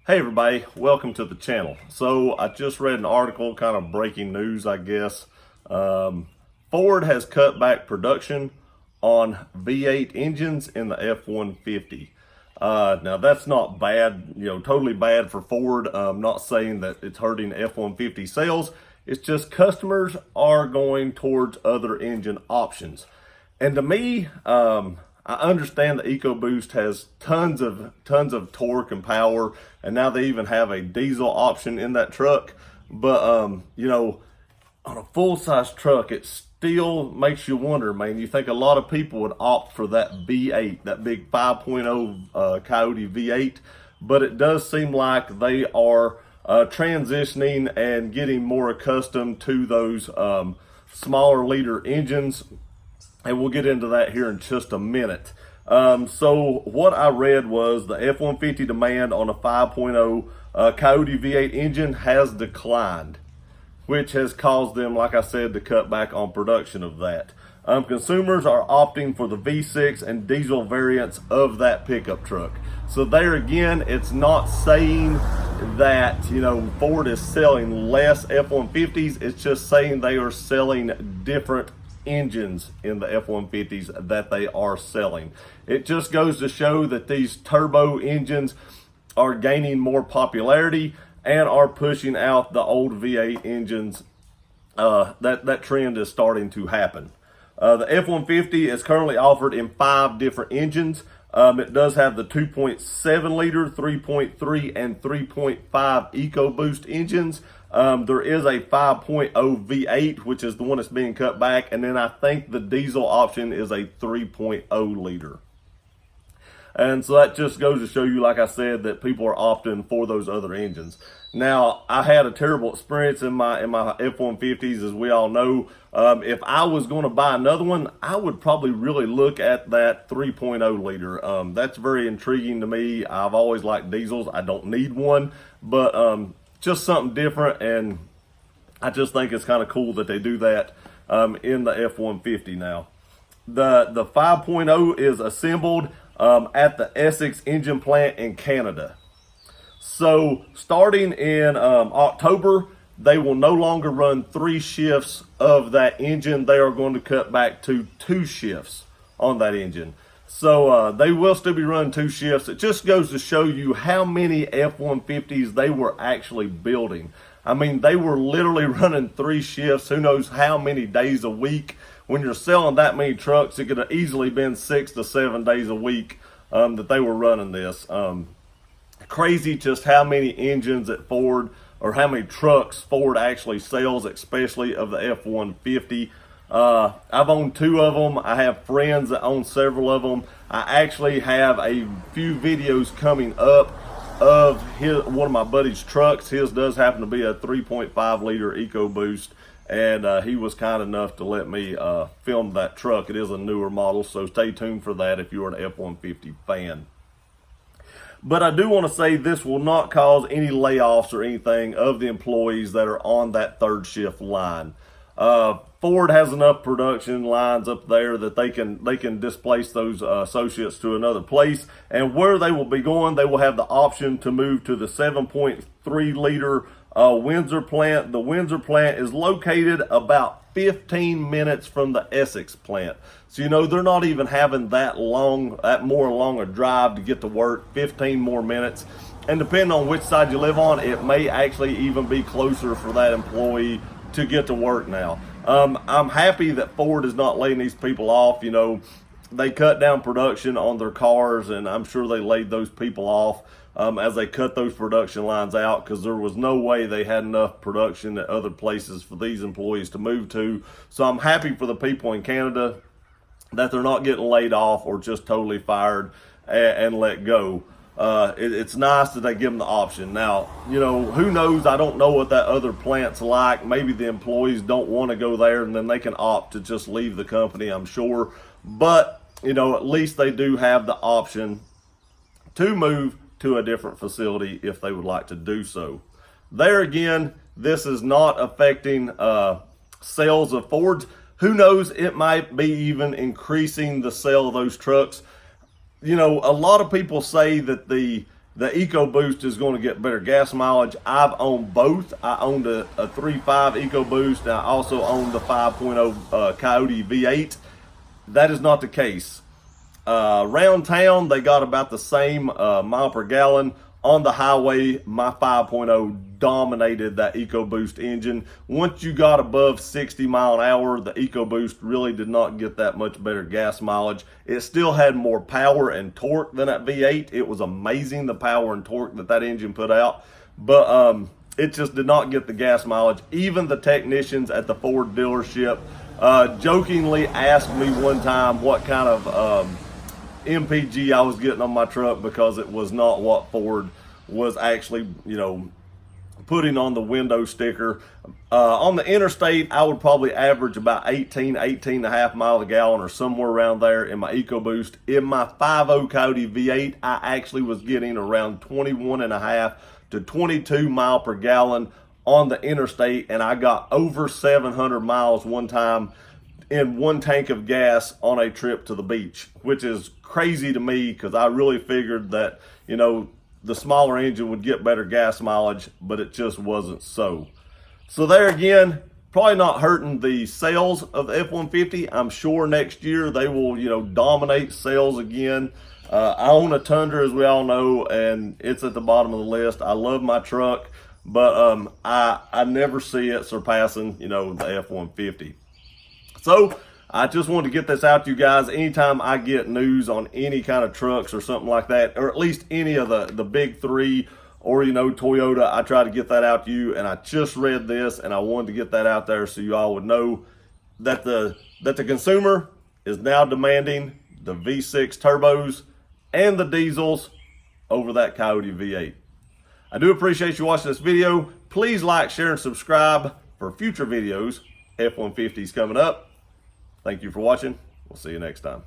Hey everybody, welcome to the channel. So I just read an article, kind of breaking news, I guess. Ford has cut back production on V8 engines in the F-150. Now that's not bad, totally bad for Ford. I'm not saying that it's hurting F-150 sales. It's just customers are going towards other engine options. And to me, I understand the EcoBoost has tons of torque and power, and now they even have a diesel option in that truck. But on a full-size truck, it still makes you wonder, man. You think a lot of people would opt for that V8, that big 5.0 Coyote V8, but it does seem like they are transitioning and getting more accustomed to those smaller liter engines. And we'll get into that here in just a minute. So what I read was the F-150 demand on a 5.0 Coyote V8 engine has declined, which has caused them, like I said, to cut back on production of that. Consumers are opting for the V6 and diesel variants of that pickup truck. So there again, it's not saying that, Ford is selling less F-150s. It's just saying they are selling different engines in the F-150s that they are selling. It just goes to show that these turbo engines are gaining more popularity and are pushing out the old V8 engines. That trend is starting to happen. The F-150 is currently offered in 5 different engines. It does have the 2.7 liter, 3.3, and 3.5 EcoBoost engines. There is a 5.0 V8, which is the one that's being cut back. And then I think the diesel option is a 3.0 liter. And so that just goes to show you, like I said, that people are opting for those other engines. Now, I had a terrible experience in my F-150s, as we all know. If I was going to buy another one, I would probably really look at that 3.0 liter. That's very intriguing to me. I've always liked diesels. I don't need one, but just something different, and I just think it's kind of cool that they do that in the F-150 now. The 5.0 is assembled at the Essex engine plant in Canada. So starting in October, they will no longer run 3 shifts of that engine. They are going to cut back to 2 shifts on that engine. So they will still be running 2 shifts. It just goes to show you how many F-150s they were actually building. I mean, they were literally running 3 shifts, who knows how many days a week. When you're selling that many trucks, it could have easily been 6 to 7 days a week that they were running this. Crazy just how many engines at Ford, or how many trucks Ford actually sells, especially of the F-150. I've owned 2 of them. I have friends that own several of them. I actually have a few videos coming up of one of my buddy's trucks. His does happen to be a 3.5 liter EcoBoost, and he was kind enough to let me film that truck. It is a newer model, so stay tuned for that if you're an F-150 fan. But I do want to say this will not cause any layoffs or anything of the employees that are on that 3rd shift line. Ford has enough production lines up there that they can displace those associates to another place. And where they will be going, they will have the option to move to the 7.3 liter Windsor plant. The Windsor plant is located about 15 minutes from the Essex plant. So, they're not even having that more long a drive to get to work, 15 more minutes. And depending on which side you live on, it may actually even be closer for that employee to get to work now. I'm happy that Ford is not laying these people off. They cut down production on their cars, and I'm sure they laid those people off as they cut those production lines out, because there was no way they had enough production at other places for these employees to move to. So I'm happy for the people in Canada that they're not getting laid off or just totally fired and let go. It's nice that they give them the option. Now, who knows? I don't know what that other plant's like. Maybe the employees don't want to go there, and then they can opt to just leave the company, I'm sure. But, at least they do have the option to move to a different facility if they would like to do so. There again, this is not affecting sales of Fords. Who knows? It might be even increasing the sale of those trucks. A lot of people say that the the EcoBoost is going to get better gas mileage. I've owned both. I owned a 3.5 EcoBoost, and I also owned the 5.0 Coyote V8. That is not the case. Around town, they got about the same mile per gallon. On the highway, my 5.0 dominated that EcoBoost engine. Once you got above 60 mile an hour, the EcoBoost really did not get that much better gas mileage. It still had more power and torque than that V8. It was amazing, the power and torque that engine put out. But it just did not get the gas mileage. Even the technicians at the Ford dealership jokingly asked me one time what kind of MPG I was getting on my truck, because it was not what Ford was actually, putting on the window sticker. On the interstate, I would probably average about 18 and a half miles a gallon or somewhere around there in my EcoBoost. In my 5.0 Coyote V8, I actually was getting around 21 and a half to 22 mile per gallon on the interstate, and I got over 700 miles one time in one tank of gas on a trip to the beach, which is crazy to me, because I really figured that, the smaller engine would get better gas mileage, but it just wasn't so. So there again, probably not hurting the sales of the F-150. I'm sure next year they will, dominate sales again. I own a Tundra, as we all know, and it's at the bottom of the list. I love my truck, but I never see it surpassing, the F-150. So I just wanted to get this out to you guys. Anytime I get news on any kind of trucks or something like that, or at least any of the big three, or Toyota, I try to get that out to you. And I just read this, and I wanted to get that out there so you all would know that the consumer is now demanding the V6 turbos and the diesels over that Coyote V8. I do appreciate you watching this video. Please like, share, and subscribe for future videos. F-150s coming up. Thank you for watching. We'll see you next time.